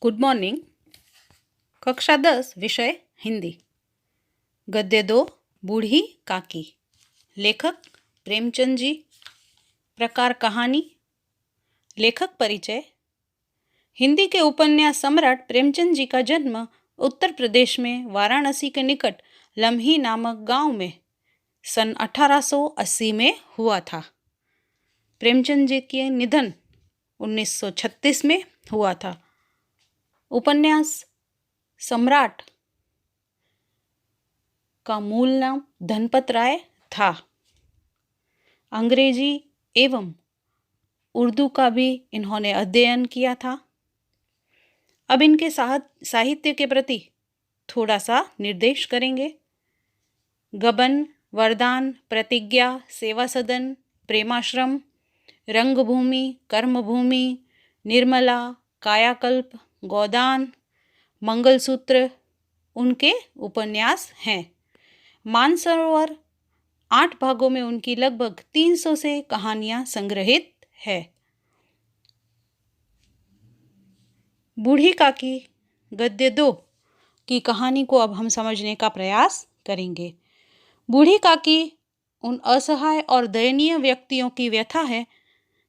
Good morning. कक्षा 10 विषय हिंदी। गद्य 2 बूढ़ी काकी। लेखक प्रेमचंद जी। प्रकार कहानी। लेखक परिचय। हिंदी के उपन्यास सम्राट प्रेमचंद जी का जन्म उत्तर प्रदेश में वाराणसी के निकट लम्ही नामक गांव में सन 1880 में हुआ था। प्रेमचंद जी के निधन 1936 में हुआ था। उपन्यास सम्राट का मूल नाम धनपत राय था। अंग्रेजी एवं उर्दू का भी इन्होंने अध्ययन किया था। अब इनके साहित्य के प्रति थोड़ा सा निर्देश करेंगे। गबन, वरदान, प्रतिज्ञा, सेवा सदन, प्रेमाश्रम, रंगभूमि, कर्मभूमि, निर्मला, कायाकल्प, गोदान, मंगलसूत्र उनके उपन्यास हैं। मानसरोवर 8 भागों में उनकी लगभग 300 से कहानियां संग्रहित है। बूढ़ी काकी गद्य 2 की कहानी को अब हम समझने का प्रयास करेंगे। बूढ़ी काकी उन असहाय और दयनीय व्यक्तियों की व्यथा है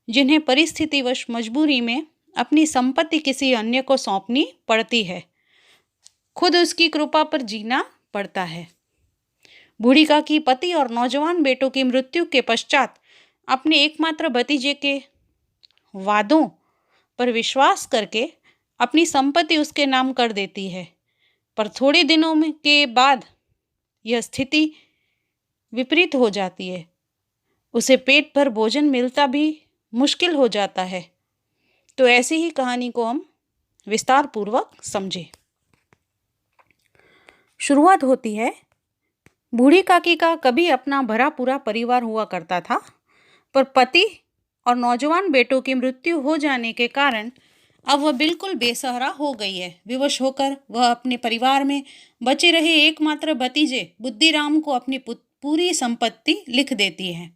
जिन्हें परिस्थितिवश मजबूरी में अपनी संपत्ति किसी अन्य को सौंपनी पड़ती है, खुद उसकी कृपा पर जीना पड़ता है। बूढ़ी काकी पति और नौजवान बेटों की मृत्यु के पश्चात अपने एकमात्र भतीजे के वादों पर विश्वास करके अपनी संपत्ति उसके नाम कर देती है, पर थोड़े दिनों में के बाद यह स्थिति विपरीत हो जाती है। उसे पेट भर भोजन मिलता भी मुश्किल हो जाता है। तो ऐसी ही कहानी को हम विस्तार पूर्वक समझें। शुरुआत होती है। बूढ़ी काकी का कभी अपना भरा पूरा परिवार हुआ करता था, पर पति और नौजवान बेटों की मृत्यु हो जाने के कारण अब वह बिल्कुल बेसहारा हो गई है। विवश होकर वह अपने परिवार में बचे रहे एकमात्र भतीजे बुद्धिराम को अपनी पूरी संपत्ति लिख देती है।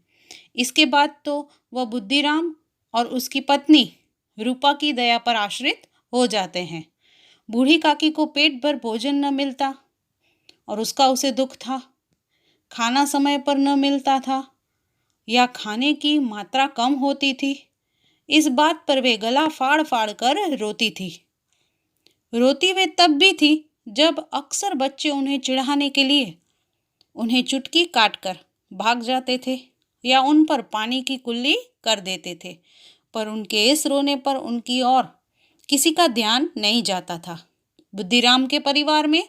इसके बाद तो वह बुद्धिराम और उसकी पत्नी रूपा की दया पर आश्रित हो जाते हैं। बूढ़ी काकी को पेट भर भोजन न मिलता और उसका उसे दुख था। खाना समय पर न मिलता था या खाने की मात्रा कम होती थी। इस बात पर वे गला फाड़ फाड़ कर रोती थी। रोती वे तब भी थी जब अक्सर बच्चे उन्हें चिढ़ाने के लिए उन्हें चुटकी काटकर भाग जाते थे या उन पर पानी की कुल्ली कर देते थे, पर उनके इस रोने पर उनकी और किसी का ध्यान नहीं जाता था। बुद्धिराम के परिवार में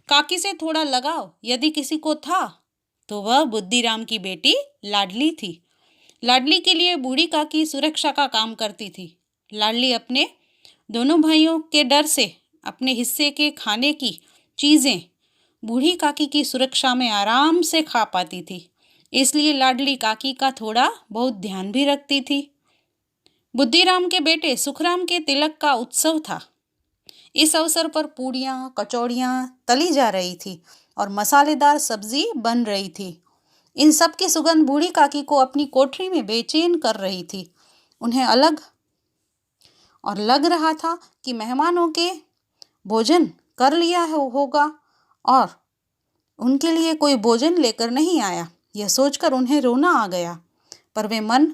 काकी से थोड़ा लगाव यदि किसी को था तो वह बुद्धिराम की बेटी लाडली थी। लाडली के लिए बूढ़ी काकी सुरक्षा का काम करती थी। लाडली अपने दोनों भाइयों के डर से अपने हिस्से के खाने की चीज़ें बूढ़ी काकी की सुरक्षा में आराम से खा पाती थी, इसलिए लाडली काकी का थोड़ा बहुत ध्यान भी रखती थी। बुद्धिराम के बेटे सुखराम के तिलक का उत्सव था। इस अवसर पर पूड़ियाँ, कचौड़ियाँ तली जा रही थी और मसालेदार सब्जी बन रही थी। इन सब की सुगंध बूढ़ी काकी को अपनी कोठरी में बेचैन कर रही थी। उन्हें अलग और लग रहा था कि मेहमानों के भोजन कर लिया होगा और उनके लिए कोई भोजन लेकर नहीं आया। यह सोचकर उन्हें रोना आ गया, पर वे मन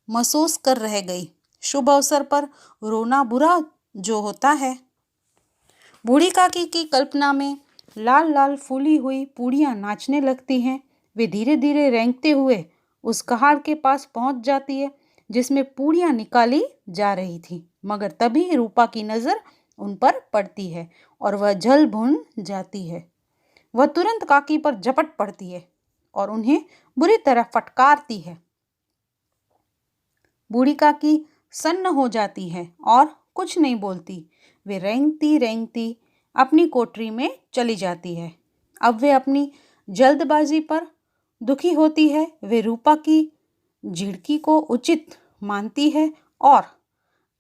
महसूस कर रह गई। शुभ अवसर पर रोना बुरा जो होता है। बूढ़ी काकी की कल्पना में लाल लाल फूली हुई पूड़ियाँ नाचने लगती हैं। वे धीरे धीरे रेंगते हुए उस कहार के पास पहुंच जाती है जिसमें पूड़ियाँ निकाली जा रही थी, मगर तभी रूपा की नज़र उन पर पड़ती है और वह जल भुन जाती है। वह तुरंत काकी पर झपट पड़ती है और उन्हें बुरी तरह फटकारती है। बूढ़ी काकी सन्न हो जाती है और कुछ नहीं बोलती। वे रेंगती रेंगती अपनी कोठरी में चली जाती है। अब वे अपनी जल्दबाजी पर दुखी होती है। वे रूपा की झिड़की को उचित मानती है और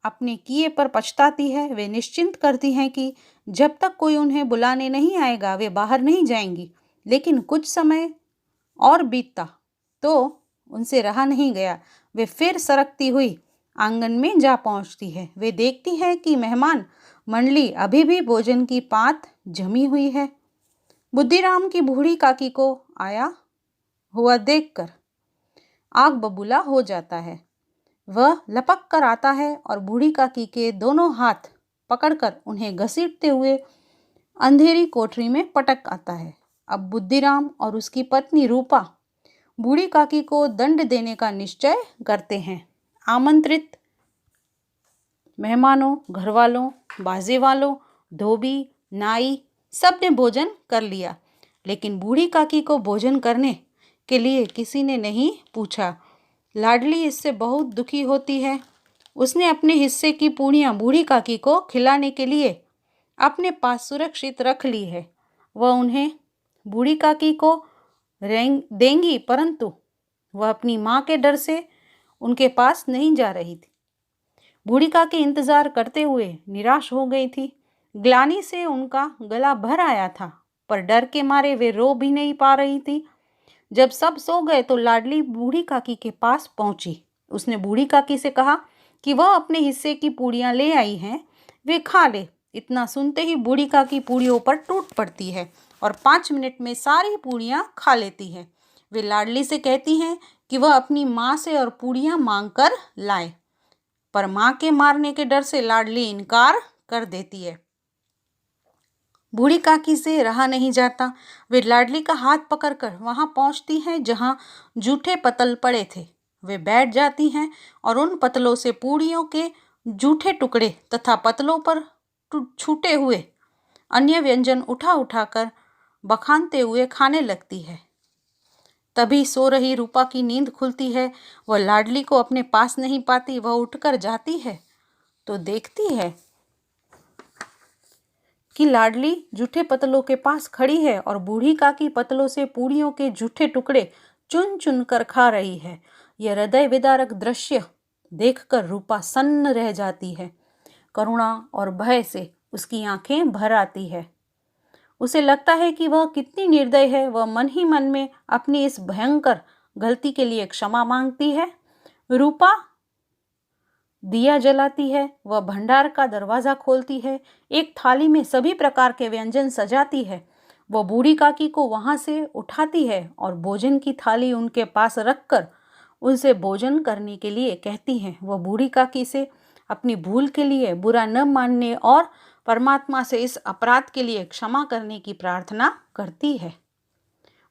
अपने किए पर पछताती है। वे निश्चिंत करती हैं कि जब तक कोई उन्हें बुलाने नहीं आएगा वे बाहर नहीं जाएंगी। लेकिन कुछ समय और बीतता तो उनसे रहा नहीं गया। वे फिर सरकती हुई आंगन में जा पहुंचती है। वे देखती है कि मेहमान मंडली अभी भी भोजन की पात जमी हुई है। बुद्धिराम की बूढ़ी काकी को आया हुआ देखकर आग बबूला हो जाता है। वह लपक कर आता है और बूढ़ी काकी के दोनों हाथ पकड़कर उन्हें घसीटते हुए अंधेरी कोठरी में पटक आता है। अब बुद्धिराम और उसकी पत्नी रूपा बूढ़ी काकी को दंड देने का निश्चय करते हैं। आमंत्रित मेहमानों, घरवालों, बाजे वालों, धोबी, नाई सब ने भोजन कर लिया, लेकिन बूढ़ी काकी को भोजन करने के लिए किसी ने नहीं पूछा। लाडली इससे बहुत दुखी होती है। उसने अपने हिस्से की पूड़ियाँ बूढ़ी काकी को खिलाने के लिए अपने पास सुरक्षित रख ली है। वह उन्हें बूढ़ी काकी को देंगी, परंतु वह अपनी माँ के डर से उनके पास नहीं जा रही थी। बूढ़ी काकी इंतजार करते हुए निराश हो गई थी। ग्लानि से उनका गला भर आया था, पर डर के मारे वे रो भी नहीं पा रही थी। जब सब सो गए तो लाडली बूढ़ी काकी के पास पहुंची। उसने बूढ़ी काकी से कहा कि वह अपने हिस्से की पूड़ियाँ ले आई हैं, वे खा ले। इतना सुनते ही बूढ़ी काकी पूड़ियों पर टूट पड़ती है और 5 मिनट में सारी पूड़ियाँ खा लेती है। वे लाडली से कहती हैं कि वह अपनी माँ से और पूड़ियाँ मांग कर लाए, पर माँ के मारने के डर से लाडली इनकार कर देती है। बूढ़ी काकी से रहा नहीं जाता। वे लाडली का हाथ पकड़कर वहां पहुंचती हैं जहां जूठे पतल पड़े थे। वे बैठ जाती हैं और उन पतलों से पूड़ियों के जूठे टुकड़े तथा पतलों पर छूटे हुए अन्य व्यंजन उठा उठाकर बखानते हुए खाने लगती है। तभी सो रही रूपा की नींद खुलती है। वह लाडली को अपने पास नहीं पाती। वह उठकर जाती है तो देखती है कि लाडली जूठे पतलों के पास खड़ी है और बूढ़ी काकी पतलों से पूड़ियों के जूठे टुकड़े चुन चुन कर खा रही है। यह हृदय विदारक दृश्य देखकर रूपा सन्न रह जाती है। करुणा और भय से उसकी आंखें भर आती है। उसे लगता है कि वह कितनी निर्दय है। वह मन ही मन में अपनी इस भयंकर गलती के लिए क्षमा मांगती है। रूपा दिया जलाती है। वह भंडार का दरवाजा खोलती है। एक थाली में सभी प्रकार के व्यंजन सजाती है। वह बूढ़ी काकी को वहां से उठाती है और भोजन की थाली उनके पास रखकर उनसे भोजन करने के लिए कहती है। वह बूढ़ी काकी से अपनी भूल के लिए बुरा न मानने और परमात्मा से इस अपराध के लिए क्षमा करने की प्रार्थना करती है।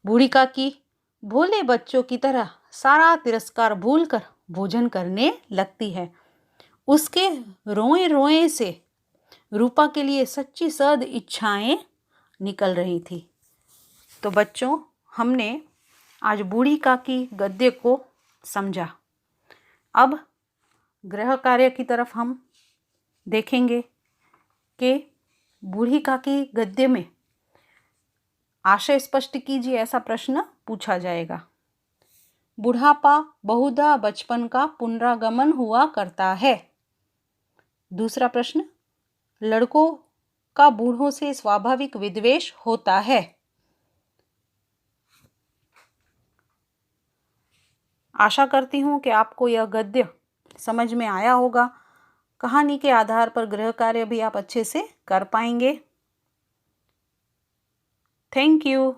बूढ़ी काकी भोले बच्चों की तरह सारा तिरस्कार भूलकर भोजन करने लगती है। उसके रोए रोए से रूपा के लिए सच्ची सद इच्छाएं निकल रही थी। तो बच्चों, हमने आज बूढ़ी काकी गद्य को समझा। अब गृह कार्य की तरफ हम देखेंगे कि बूढ़ी काकी गद्य में आशय स्पष्ट कीजिए, ऐसा प्रश्न पूछा जाएगा। बुढ़ापा बहुधा बचपन का पुनरागमन हुआ करता है। दूसरा प्रश्न, लड़कों का बूढ़ों से स्वाभाविक विद्वेष होता है। आशा करती हूँ कि आपको यह गद्य समझ में आया होगा। कहानी के आधार पर गृह कार्य भी आप अच्छे से कर पाएंगे। Thank you.